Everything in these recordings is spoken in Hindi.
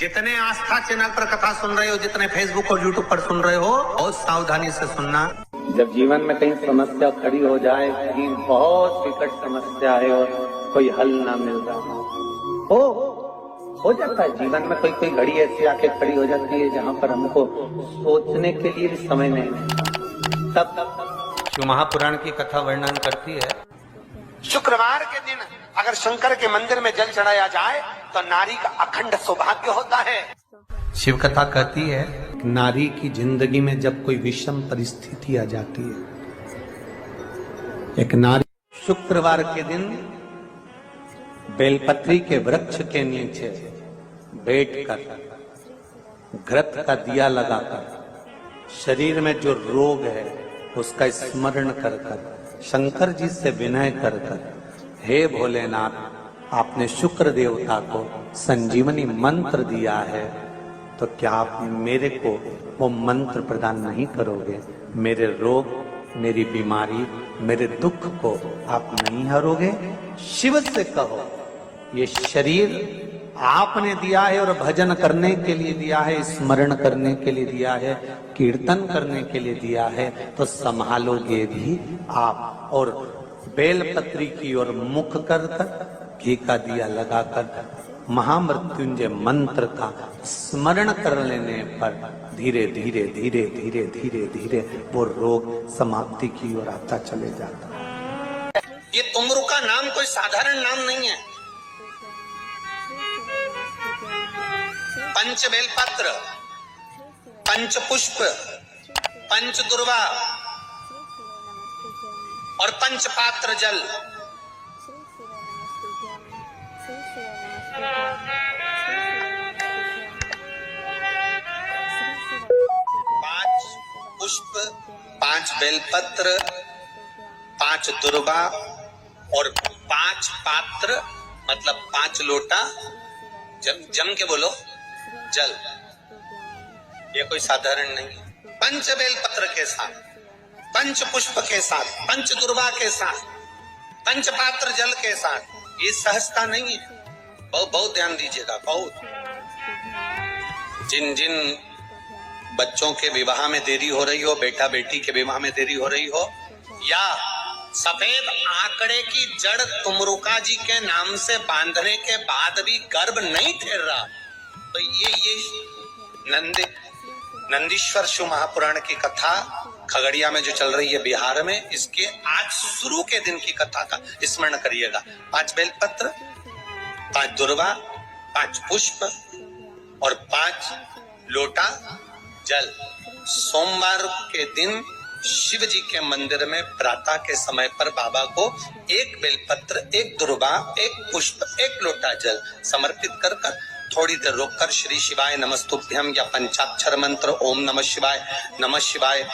जितने आस्था चैनल पर कथा सुन रहे हो, जितने फेसबुक और यूट्यूब पर सुन रहे हो, बहुत सावधानी से सुनना। जब जीवन में कहीं समस्या खड़ी हो जाए, कहीं बहुत विकट समस्या है और कोई हल ना मिल रहा हो जाता है जीवन में, कोई घड़ी ऐसी आके खड़ी हो जाती है जहाँ पर हमको सोचने के लिए भी समय नहीं है। तब शिव महापुराण की कथा वर्णन करती है, शुक्रवार के दिन अगर शंकर के मंदिर में जल चढ़ाया जाए तो नारी का अखंड सौभाग्य होता है। शिव कथा कहती है, नारी की जिंदगी में जब कोई विषम परिस्थिति आ जाती है, एक नारी शुक्रवार के दिन बेलपत्री के वृक्ष के नीचे बैठकर घृत का दिया लगाकर शरीर में जो रोग है उसका स्मरण कर कर शंकर जी से विनय कर कर, हे भोलेनाथ, आपने शुक्र देवता को संजीवनी मंत्र दिया है, तो क्या आप मेरे को वो मंत्र प्रदान नहीं करोगे? मेरे रोग, मेरी बीमारी, मेरे दुख को आप नहीं हरोगे? शिव से कहो, ये शरीर आपने दिया है और भजन करने के लिए दिया है, स्मरण करने के लिए दिया है, कीर्तन करने के लिए दिया है, तो संभालोगे भी आप। और बेलपत्री की ओर मुख कर कर घी का दिया लगाकर महामृत्युंजय मंत्र का स्मरण कर लेने पर धीरे धीरे धीरे धीरे धीरे धीरे वो रोग समाप्ति की ओर आता चले जाता है। ये तुमरू का नाम कोई साधारण नाम नहीं है। पंच बेलपत्र, पंच पुष्प, पंच दुर्वा और पंच पात्र जल, पांच पुष्प, पांच बेलपत्र, पांच दुर्वा और पांच पात्र, मतलब 5 लोटा जम के बोलो जल। ये कोई साधारण नहीं है। पंच बेलपत्र के साथ, पंच पुष्प के साथ, पंच दुर्वा के साथ, पंच पात्र जल के साथ, ये सहजता नहीं है। बहुत ध्यान दीजिएगा। बहुत जिन जिन बच्चों के विवाह में देरी हो रही हो, बेटा बेटी के विवाह में देरी हो रही हो, या सफेद आंकड़े की जड़ तुमरुका जी के नाम से बांधने के बाद भी गर्भ नहीं ठहर रहा, तो ये नंदीश्वर शिव महापुराण की कथा खगड़िया में जो चल रही है बिहार में, इसके आज शुरू के दिन की कथा का स्मरण करिएगा। 5 बेलपत्र, 5 दुर्वा, 5 पुष्प और 5 लोटा जल। सोमवार के दिन शिव जी के मंदिर में प्रातः के समय पर बाबा को 1 बेलपत्र, 1 दुर्वा, 1 पुष्प, 1 लोटा जल समर्पित कर कर थोड़ी देर रोककर श्री शिवाय नमस्तुभ्यम या पंचाक्षर मंत्र ओम नमः शिवाय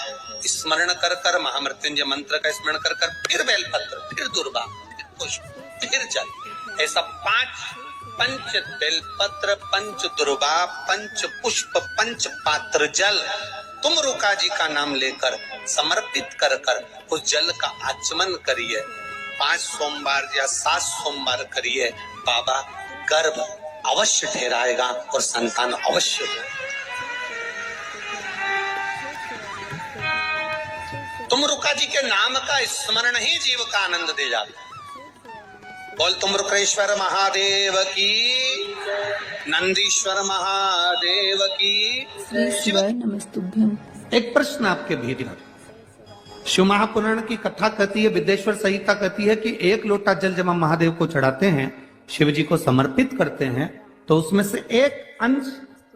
स्मरण कर कर महामृत्युंजय मंत्र का स्मरण कर कर फिर बेलपत्र, फिर दुर्वा, फिर पुष्प, फिर जल, ऐसा 5 पंच बेलपत्र, पंच दुर्वा, पंच पुष्प, पंच पात्र जल तुमरुका जी का नाम लेकर समर्पित कर कर उस जल का आचमन करिए। 5 सोमवार या 7 सोमवार करिए, बाबा गर्भ अवश्य ठहराएगा और संतान अवश्य हो। तुमरुका जी के नाम का स्मरण ही जीव का आनंद दे जाता। बोल तुमरुकेश्वर महादेव की, नंदीश्वर महादेव की। शिवाय नमस्तुभ्यम। एक प्रश्न आपके भीतर, शिव महापुराण की कथा कहती है, विद्येश्वर संहिता कहती है कि 1 लोटा जल जब हम महादेव को चढ़ाते हैं, शिव जी को समर्पित करते हैं, तो उसमें से 1 अंश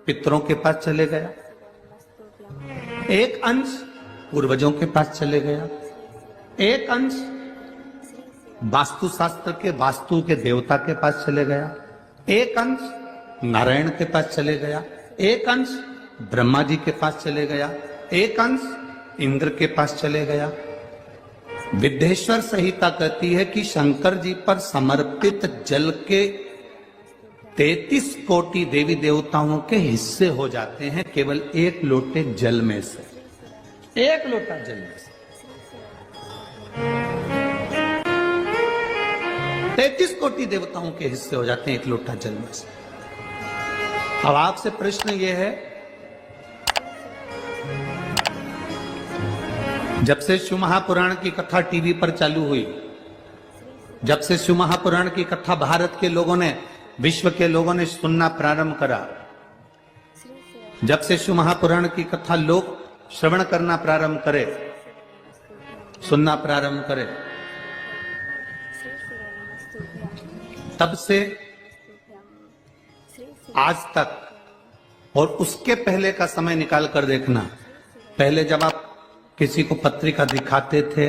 पितरों के पास चले गया, 1 अंश पूर्वजों के पास चले गया, 1 अंश वास्तुशास्त्र के वास्तु के देवता के पास चले गया, 1 अंश नारायण के पास चले गया, 1 अंश ब्रह्मा जी के पास चले गया, 1 अंश इंद्र के पास चले गया। विद्येश्वर संहिता कहती है कि शंकर जी पर समर्पित जल के 33 कोटि देवी देवताओं के हिस्से हो जाते हैं केवल 1 लोटे जल में से, 1 लोटा जल में से। 33 कोटि देवताओं के हिस्से हो जाते हैं 1 लोटा जल में से। अब आपसे प्रश्न ये है, जब से शिव महापुराण की कथा टीवी पर चालू हुई, जब से शिव महापुराण की कथा भारत के लोगों ने, विश्व के लोगों ने सुनना प्रारंभ करा, जब से शिव महापुराण की कथा लोग श्रवण करना प्रारंभ करे, सुनना प्रारंभ करे, तब से आज तक और उसके पहले का समय निकाल कर देखना। पहले जब आप किसी को पत्रिका दिखाते थे,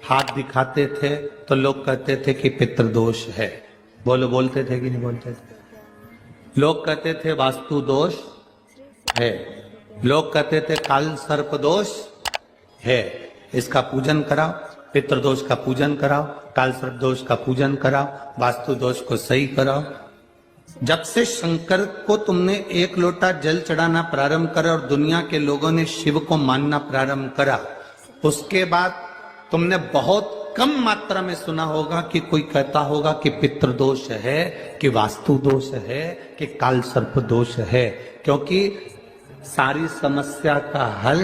हाथ दिखाते थे, तो लोग कहते थे कि पितृदोष है। बोलते थे कि नहीं बोलते थे? लोग कहते थे वास्तु दोष है, लोग कहते थे काल सर्प दोष है, इसका पूजन कराओ, पितृदोष का पूजन कराओ, काल सर्प दोष का पूजन कराओ, वास्तु दोष को सही कराओ। जब से शंकर को तुमने एक लोटा जल चढ़ाना प्रारंभ करा और दुनिया के लोगों ने शिव को मानना प्रारंभ करा, उसके बाद तुमने बहुत कम मात्रा में सुना होगा कि कोई कहता होगा कि पितृदोष है, कि वास्तु दोष है, कि काल सर्प दोष है। क्योंकि सारी समस्या का हल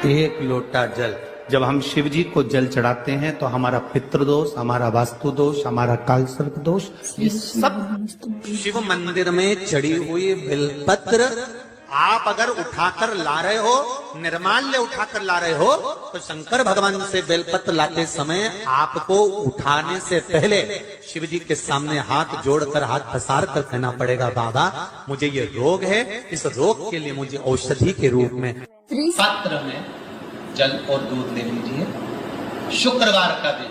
एक लोटा जल। जब हम शिव जी को जल चढ़ाते हैं तो हमारा पितृदोष, हमारा वास्तु दोष, हमारा काल सर्प दोष, ये सब शिव मंदिर में चढ़ी हुई बिलपत्र आप अगर उठाकर ला रहे हो, निर्माल्य उठाकर ला रहे हो, तो शंकर भगवान से बेलपत्र लाते समय आपको उठाने से पहले शिव जी के सामने हाथ जोड़कर, हाथ पसार कर कहना पड़ेगा, बाबा मुझे ये रोग है, इस रोग के लिए मुझे औषधि के रूप में पात्र में जल और दूध ले लीजिए। शुक्रवार का दिन।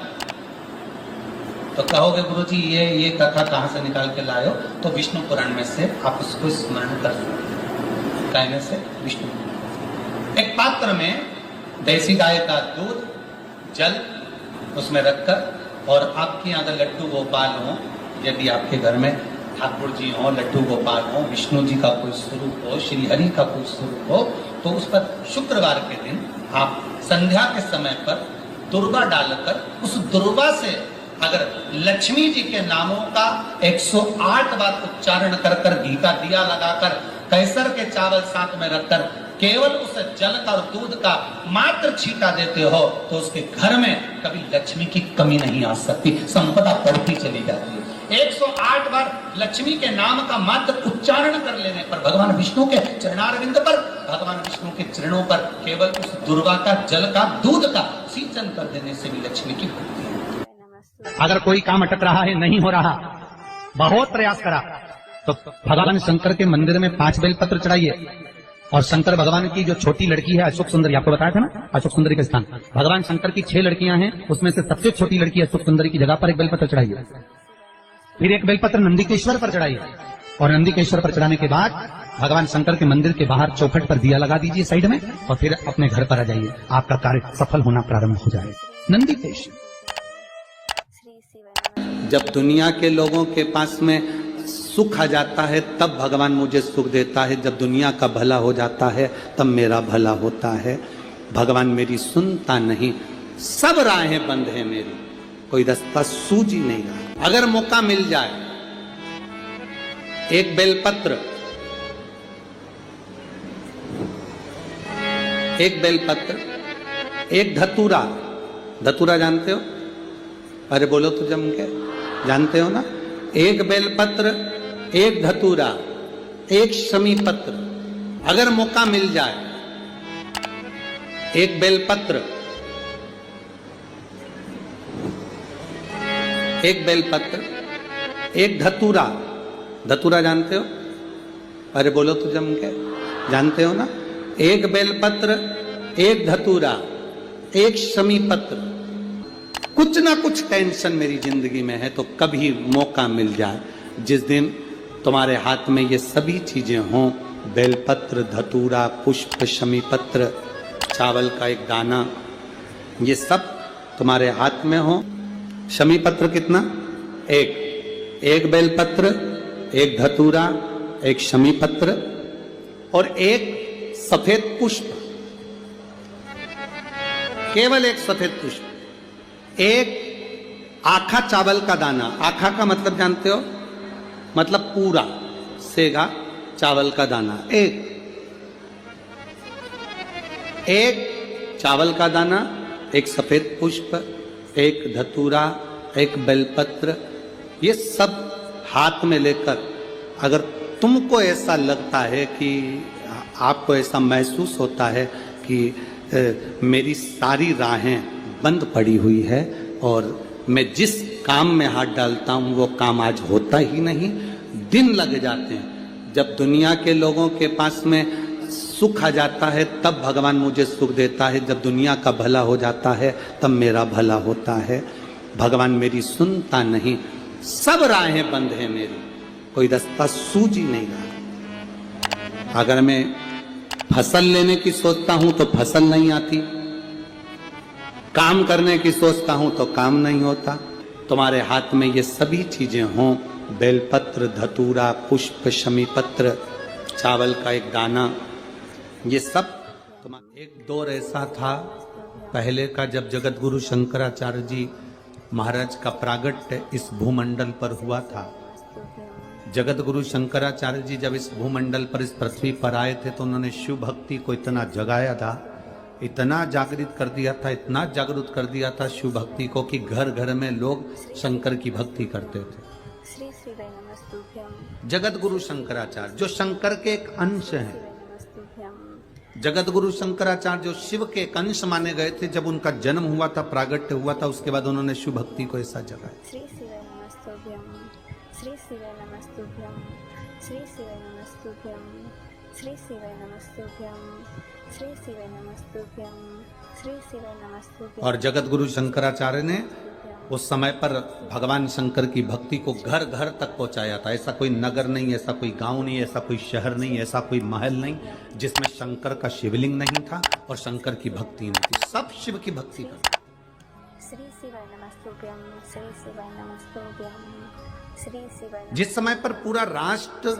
तो कहोगे गुरुजी ये कथा कहां से निकाल के लाए हो? तो विष्णु पुराण में से आप उसको स्मरण कर सकते। कहने से विष्णु, एक पात्र में देसी गाय का दूध, जल उसमें रखकर, और आपके यहाँ अगर लड्डू गोपाल हो, यदि आपके घर में ठाकुर जी हो, लड्डू गोपाल हो, विष्णु जी का कोई स्वरूप हो, श्री हरि का कोई स्वरूप हो, तो उस पर शुक्रवार के दिन आप संध्या के समय पर दुर्वा डालकर, उस दुर्वा से अगर लक्ष्मी जी के नामों का 108 बार उच्चारण कर कर, घी का दिया लगाकर, कैसर के चावल साथ में रखकर केवल उस जल का और दूध का मात्र छींटा देते हो, तो उसके घर में कभी लक्ष्मी की कमी नहीं आ सकती, संपदा बढ़ती चली जाती है। 108 बार लक्ष्मी के नाम का मात्र उच्चारण कर लेने पर, भगवान विष्णु के चरणारविंद पर, भगवान विष्णु के चरणों पर केवल उस दुर्वा का, जल का, दूध का सिंचन कर देने से भी लक्ष्मी की बढ़ती है। अगर कोई काम अटक रहा है, नहीं हो रहा, बहुत प्रयास करा, तो भगवान शंकर के मंदिर में 5 बेलपत्र चढ़ाइए। और शंकर भगवान की जो छोटी लड़की है अशोक सुंदरी, आपको बताया था ना अशोक सुंदरी का स्थान, भगवान शंकर की 6 लड़कियां हैं, उसमें से सबसे छोटी लड़की अशोक सुंदरी की जगह पर एक बेलपत्र चढ़ाइए। फिर एक बेलपत्र नंदीकेश्वर पर चढ़ाइए, और नंदीकेश्वर पर चढ़ाने के बाद भगवान शंकर के मंदिर के बाहर चौखट पर दिया लगा दीजिए साइड में, और फिर अपने घर पर आ जाइए, आपका कार्य सफल होना प्रारंभ हो जाएगा। नंदीकेश्वर। जब दुनिया के लोगों के पास में सुख आ जाता है तब भगवान मुझे सुख देता है, जब दुनिया का भला हो जाता है तब मेरा भला होता है। भगवान मेरी सुनता नहीं, सब राहें बंद है मेरी, कोई रास्ता सूझ ही नहीं रहा। अगर मौका मिल जाए, एक बेलपत्र, एक बेलपत्र, एक धतूरा, धतूरा जानते हो? अरे बोलो तो जम के, जानते हो ना? एक बेलपत्र, एक धतूरा, एक शमी पत्र, अगर मौका मिल जाए, एक बेलपत्र, एक बेलपत्र, एक धतूरा, धतूरा जानते हो? अरे बोलो तो जम के, जानते हो ना? एक बेलपत्र, एक धतूरा, एक शमी पत्र। कुछ ना कुछ टेंशन मेरी जिंदगी में है, तो कभी मौका मिल जाए, जिस दिन तुम्हारे हाथ में ये सभी चीजें हों, बेलपत्र, धतूरा, पुष्प, शमी पत्र, चावल का एक दाना, ये सब तुम्हारे हाथ में हो। शमी पत्र कितना? एक बेलपत्र, एक धतूरा, एक शमी पत्र, और एक सफेद पुष्प, केवल एक सफेद पुष्प, एक आखा चावल का दाना। आखा का मतलब जानते हो? मतलब पूरा, सेगा चावल का दाना, एक चावल का दाना, एक सफेद पुष्प, एक धतूरा, एक बेलपत्र, ये सब हाथ में लेकर अगर तुमको ऐसा लगता है कि आपको ऐसा महसूस होता है कि मेरी सारी राहें बंद पड़ी हुई है और मैं जिस काम में हाथ डालता हूं वो काम आज होता ही नहीं, दिन लग जाते हैं। जब दुनिया के लोगों के पास में सुख आ जाता है तब भगवान मुझे सुख देता है, जब दुनिया का भला हो जाता है तब मेरा भला होता है। भगवान मेरी सुनता नहीं, सब राहें बंद है मेरी, कोई रास्ता सूझ ही नहीं रहा। अगर मैं फसल लेने की सोचता हूं तो फसल नहीं आती, काम करने की सोचता हूं तो काम नहीं होता। तुम्हारे हाथ में ये सभी चीजें हों, बेलपत्र, धतूरा, पुष्प, शमी पत्र, चावल का एक दाना, ये सब तुम्हारा। एक दौर ऐसा था पहले का जब जगत गुरु शंकराचार्य जी महाराज का प्रागट्य इस भूमंडल पर हुआ था। जगत गुरु शंकराचार्य जी जब इस भूमंडल पर, इस पृथ्वी पर आए थे तो उन्होंने शिव भक्ति को इतना जगाया था, इतना जागृत कर दिया था, इतना जागरूक कर दिया था शिव भक्ति को कि घर घर में लोग शंकर की भक्ति करते थे। जगत गुरु शंकराचार्य जो शंकर के एक अंश हैं, जगत गुरु शंकराचार्य जो शिव के एक अंश माने गए थे, जब उनका जन्म हुआ था, प्रागट्य हुआ था, उसके बाद उन्होंने शिव भक्ति को ऐसा जगाया। और जगत गुरु शंकराचार्य ने उस समय पर भगवान शंकर की भक्ति को घर घर तक पहुंचाया था। ऐसा कोई नगर नहीं, ऐसा कोई गांव नहीं, ऐसा कोई शहर नहीं, ऐसा कोई महल नहीं जिसमें शंकर का शिवलिंग नहीं था और शंकर की भक्ति नहीं थी। सब शिव की भक्ति करते। जिस समय पर पूरा राष्ट्र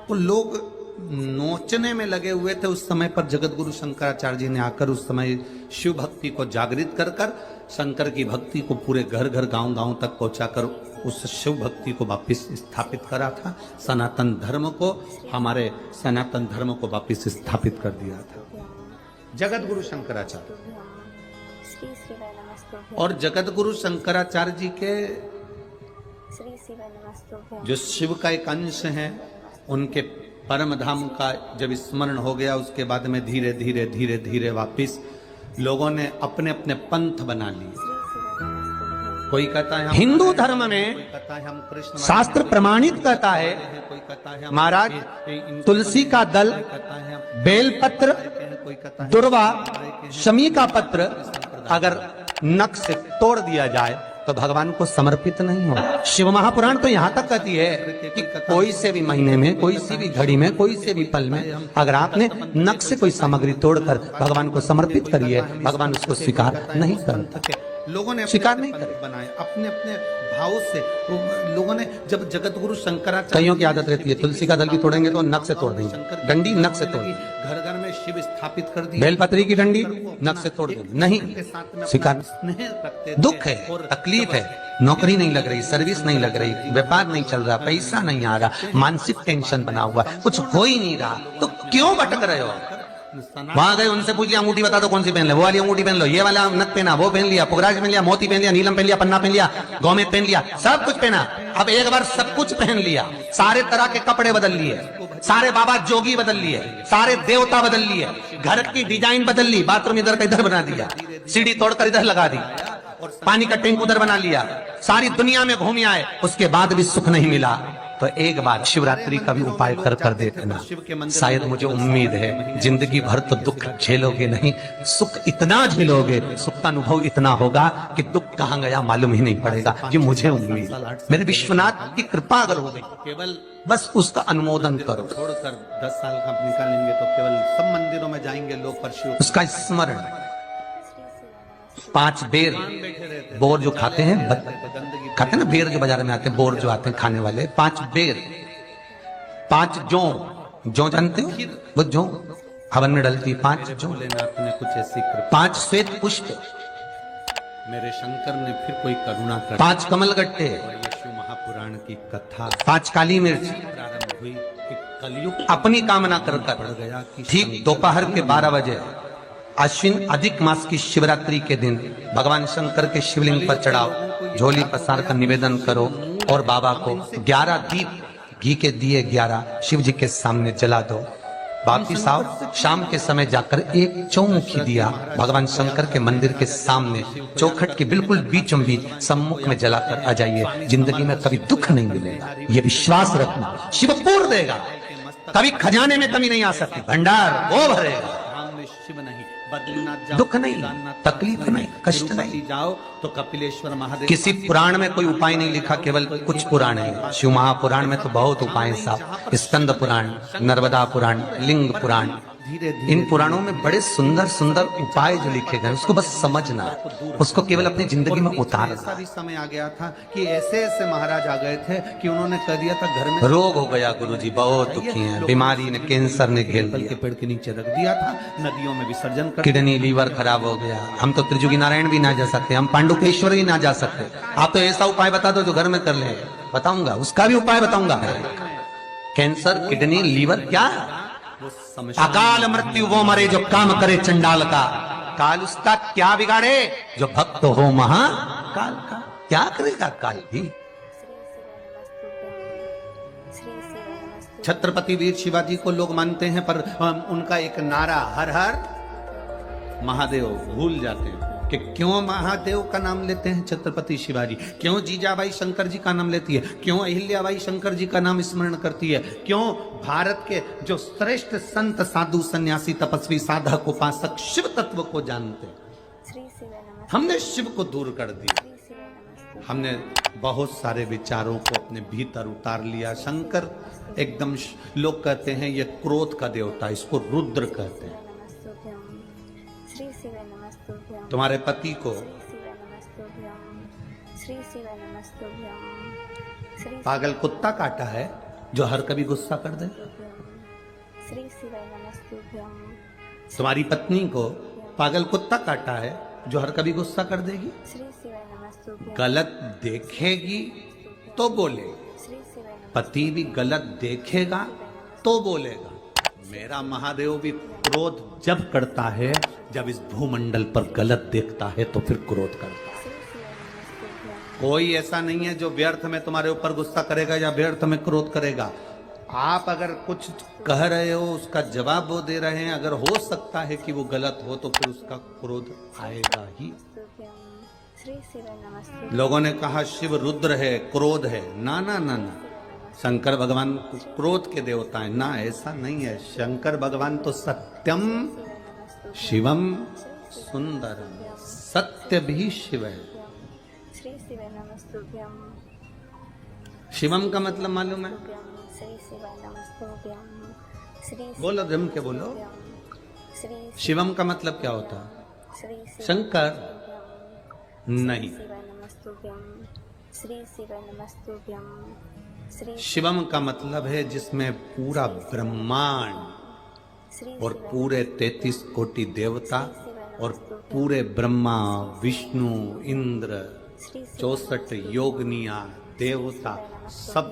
को लोग नोचने में लगे हुए थे, उस समय पर जगत गुरु शंकराचार्य जी ने आकर उस समय शिव भक्ति को जागृत कर कर शंकर की भक्ति को पूरे घर घर गांव गांव तक पहुंचाकर उस शिव भक्ति को वापस स्थापित करा था। सनातन धर्म को, हमारे सनातन धर्म को वापस स्थापित कर दिया था जगत गुरु शंकराचार्य। और जगत गुरु शंकराचार्य जी के जो शिव का एक अंश है, उनके परम धाम का जब स्मरण हो गया, उसके बाद में धीरे धीरे धीरे धीरे वापिस लोगों ने अपने अपने पंथ बना लिए। कोई कहता है हिंदू धर्म में शास्त्र प्रमाणित कहता है महाराज तुलसी का दल, बेलपत्र, दुर्वा, शमी का पत्र अगर नख से तोड़ दिया जाए तो भगवान को समर्पित नहीं हो। शिव महापुराण तो यहाँ तक कहती है कि कोई से भी महीने में, कोई सी भी घड़ी में, कोई से भी पल में अगर आपने नख से कोई सामग्री तोड़कर भगवान को समर्पित करी है, भगवान उसको स्वीकार नहीं करते। लोगों ने स्वीकार नहीं कर बनाए अपने अपने भाव से। लोगों ने जब जगत गुरु शंकराचार्य, कईयों की आदत रहती है तुलसी का दल भी तोड़ेंगे तो नख से तोड़ देंगे, डंडी नख से तोड़, घर घर में शिव स्थापित कर दी, बेलपत्री की डंडी नख से तोड़ देंगे, नहीं स्वीकार। दुख है, तकलीफ है, नौकरी नहीं लग रही, सर्विस नहीं लग रही, व्यापार नहीं चल रहा, पैसा नहीं आ रहा, मानसिक टेंशन बना हुआ, कुछ हो ही नहीं रहा, तो क्यों भटक रहे हो? वहां गए, उनसे पूछ लिया अंगूठी बता दो कौन सी पहन ले, वो वाली अंगूठी पहन लो, ये वाला नथ पहना, वो पहन लिया, पुगराज पहन लिया, मोती पहन लिया, नीलम पहन लिया, पन्ना पहन लिया, गौमेद पहन लिया, सब कुछ पहना। अब एक बार सब कुछ पहन लिया, सारे तरह के कपड़े बदल लिए, सारे बाबा जोगी बदल लिए, सारे देवता बदल लिए, घर की डिजाइन बदल ली, बाथरूम इधर का इधर बना दिया, सीढ़ी तोड़कर इधर लगा दी, पानी का टैंक उधर बना लिया, सारी दुनिया में घूम आए, उसके बाद भी सुख नहीं मिला। तो एक बार शिवरात्रि का भी उपाय कर देना। शायद मुझे उम्मीद है जिंदगी भर तो दुख झेलोगे नहीं, सुख इतना झेलोगे, सुख का अनुभव इतना होगा कि दुख कहाँ गया मालूम ही नहीं पड़ेगा। ये मुझे उम्मीद, मेरे विश्वनाथ की कृपा अगर हो गई, केवल बस उसका अनुमोदन करो। छोड़कर 10 साल का निकालेंगे तो केवल सब मंदिरों में जाएंगे लोग, पर उसका स्मरण 5 बेर, बोर जो खाते हैं, खाते हैं ना बेर जो बाजार में आते हैं, बोर जो आते हैं खाने वाले, 5 बेर, 5 जौ जानते हो, वो जौ हवन में डलती, 5 जौ लेना अपने कुछ ऐसी, 5 श्वेत पुष्प, मेरे शंकर ने फिर कोई करुणा कर, 5 कमल गट्टे, यीशु महापुराण की कथा, 5 काली मिर्च प्रारंभ हुई। कलयुग अपनी कामना कर ठीक दोपहर के 12 बजे अश्विन अधिक मास की शिवरात्रि के दिन भगवान शंकर के शिवलिंग पर चढ़ाओ, झोली पसार कर निवेदन करो और बाबा को 11 दीप घी के दिए 11 शिव जी के सामने जला दो। वापिस आओ, शाम के समय जाकर एक चौमुखी दिया भगवान शंकर के मंदिर के सामने चौखट के बिल्कुल बीचों बीच सम्मुख में जलाकर आ जाइए। जिंदगी में कभी दुख नहीं मिलेगा, ये विश्वास रखना। शिव पूर्ण देगा, कभी खजाने में कमी नहीं आ सकती, भंडार वो भरेगा। शिव नहीं, बद्रीनाथ जाओ, दुख नहीं, तकलीफ नहीं, कष्ट नहीं। जाओ तो कपिलेश्वर महादेव। किसी पुराण में कोई उपाय नहीं लिखा, केवल कुछ पुराण है। शिव महापुराण में तो बहुत उपाय साहब, स्कंद पुराण, नर्मदा पुराण, लिंग पुराण, इन पुराणों में बड़े सुंदर सुंदर उपाय जो लिखे गए, उसको बस समझना, उसको केवल अपनी जिंदगी में उतारना। ऐसा भी समय आ गया था कि ऐसे ऐसे महाराज आ गए थे कि उन्होंने कर दिया था घर में रोग हो गया, गुरुजी बहुत दुखी हैं, बीमारी ने, कैंसर ने घेर पीपल के पेड़ के नीचे रख दिया था, नदियों में विसर्जन कर, किडनी लीवर खराब हो गया। हम तो त्रिजुगी नारायण भी ना जा सकते, हम पांडुकेश्वर भी ना जा सकते। आप तो ऐसा उपाय बता दो जो घर में कर ले, बताऊंगा, उसका भी उपाय बताऊंगा। कैंसर, किडनी, लीवर, क्या अकाल मृत्यु वो मरे जो काम करे चंडाल का, काल उसका क्या बिगाड़े जो भक्त हो महाकाल का। क्या करेगा काल भी। छत्रपति वीर शिवाजी को लोग मानते हैं, पर उनका एक नारा हर हर महादेव भूल जाते हैं कि क्यों महादेव का नाम लेते हैं छत्रपति शिवाजी, क्यों जीजाबाई शंकर जी का नाम लेती है, क्यों अहिल्याबाई शंकर जी का नाम स्मरण करती है, क्यों भारत के जो श्रेष्ठ संत साधु सन्यासी तपस्वी साधक उपासक शिव तत्व को जानते हैं। हमने शिव को दूर कर दिया, हमने बहुत सारे विचारों को अपने भीतर उतार लिया। शंकर एकदम, लोग कहते हैं ये क्रोध का देवता, इसको रुद्र कहते हैं। तुम्हारे पति को पागल कुत्ता काटा है जो हर कभी गुस्सा कर दे। तुम्हारी पत्नी को पागल कुत्ता काटा है जो हर कभी गुस्सा कर देगी, गलत देखेगी तो बोलेगी, पति भी गलत देखेगा तो बोलेगा। मेरा महादेव भी क्रोध जब करता है, जब इस भूमंडल पर गलत देखता है तो फिर क्रोध करता है। कोई ऐसा नहीं है जो व्यर्थ में तुम्हारे ऊपर गुस्सा करेगा या व्यर्थ में क्रोध करेगा। आप अगर कुछ कह रहे हो, उसका जवाब वो दे रहे हैं, अगर हो सकता है कि वो गलत हो तो फिर उसका क्रोध आएगा ही। लोगों ने कहा शिव रुद्र है, क्रोध है। ना ना ना ना, शंकर भगवान क्रोध के देवता है ना, ऐसा नहीं है। शंकर भगवान तो सत्यम शिवम सुंदरम, सत्य भी शिव है। शिवम का मतलब मालूम है? बोलो, जम के बोलो। शिवम का मतलब क्या होता है? शंकर नहीं, शिवम का मतलब है जिसमें पूरा ब्रह्मांड और पूरे 33 कोटि देवता और पूरे ब्रह्मा विष्णु इंद्र 64 योगनिया देवता सब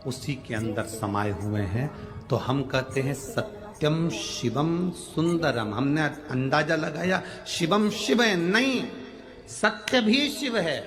उसी के अंदर समाये हुए हैं। तो हम कहते हैं सत्यम शिवम सुंदरम। हमने अंदाजा लगाया शिवम शिव है, नहीं, सत्य भी शिव है।